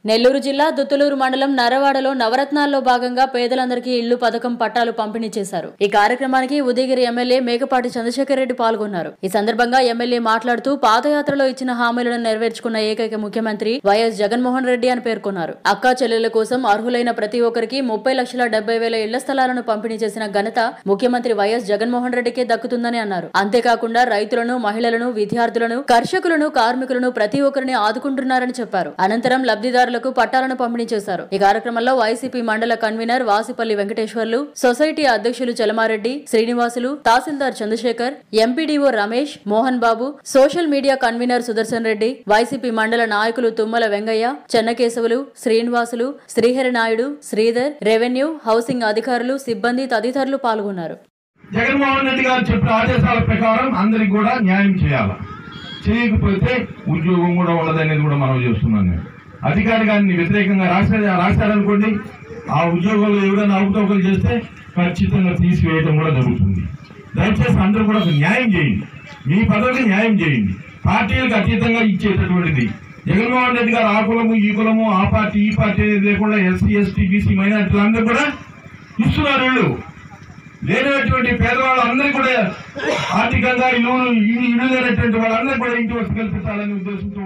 నెల్లూరు జిల్లా దుత్తులూరు మండలం నరవాడలో నవరత్నాల్లో భాగంగా పేదలందరికీ ఇళ్లు పథకం పట్టాలు పంపిణీ చేశారు. ఈ కార్యక్రమానికి ఉదయగిరి ఎమ్మెల్యే మేకపాటి చంద్రశేఖర్ రెడ్డి పాల్గొన్నారు. ఈ సందర్భంగా ఎమ్మెల్యే మాట్లాడుతూ పాదయాత్రలో ఇచ్చిన హామీలను నెరవేర్చుకున్న ఏకైక ముఖ్యమంత్రి వైఎస్ జగన్మోహన్ రెడ్డి అని పేర్కొన్నారు. అక్కా చెల్లెల కోసం అర్హులైన ప్రతి ఒక్కరికి 30,70,000 ఇళ్ల స్థలాలను పంపిణీ చేసిన ఘనత ముఖ్యమంత్రి వైఎస్ జగన్మోహన్ రెడ్డికే దక్కుతుందని అన్నారు. అంతేకాకుండా రైతులను, మహిళలను, విద్యార్థులను, కర్షకులను, కార్మికులను ప్రతి ఒక్కరిని ఆదుకుంటున్నారని చెప్పారు. అనంతరం లబ్ధిదారులకు పట్టాలను పంపిణీ చేశారు. ఈ కార్యక్రమంలో వైసీపీ మండల కన్వీనర్ వాసిపల్లి వెంకటేశ్వర్లు, సొసైటీ అధ్యక్షులు చలమారెడ్డి, శ్రీనివాసులు, తహసీల్దార్ Chandrasekhar, MPDO Ramesh, Mohan Babu, social media convener Sudarshan Reddy, YCP మండల నాయకులు తుమ్మల వెంగయ్య, చెన్నకేశవులు, శ్రీనివాసులు, శ్రీహరి నాయుడు, శ్రీధర్, రెవెన్యూ, హౌసింగ్ అధికారులు, సిబ్బంది తదితరులు పాల్గొన్నారు. జగన్మోహన్ రెడ్డి గారు చెప్పిన ఆదేశాల ప్రకారం అందరికి కూడా న్యాయం చేయాలి. చేయకపోతే ఉద్యోగం కూడా ఉండదనేది కూడా మనం చేస్తున్నాను. అధికారి గారిని వ్యతిరేకంగా రాశారనుకోండి, ఆ ఉద్యోగంలో ఎవరైనా అవకతవకలు చేస్తే ఖచ్చితంగా తీసివేయడం కూడా జరుగుతుంది. దయచేసి అందరూ కూడా న్యాయం చేయండి, మీ పదవికి న్యాయం చేయండి. పార్టీలకు అతీతంగా ఇచ్చేటటువంటిది జగన్మోహన్ రెడ్డి గారు ఆ కులము, ఈ కులము, ఆ పార్టీ, ఈ పార్టీ అనేది లేకుండా ఎస్సీ, ఎస్టీ, బీసీ మైనారిటీలందరూ కూడా ఇస్తున్నారు. వీళ్ళు లేనటువంటి పేదవాళ్ళు అందరూ కూడా ఆర్థికంగా ఇల్లు లేనటువంటి వాళ్ళందరూ కూడా ఇంటి వస్తు కల్పించాలనే ఉద్దేశంతో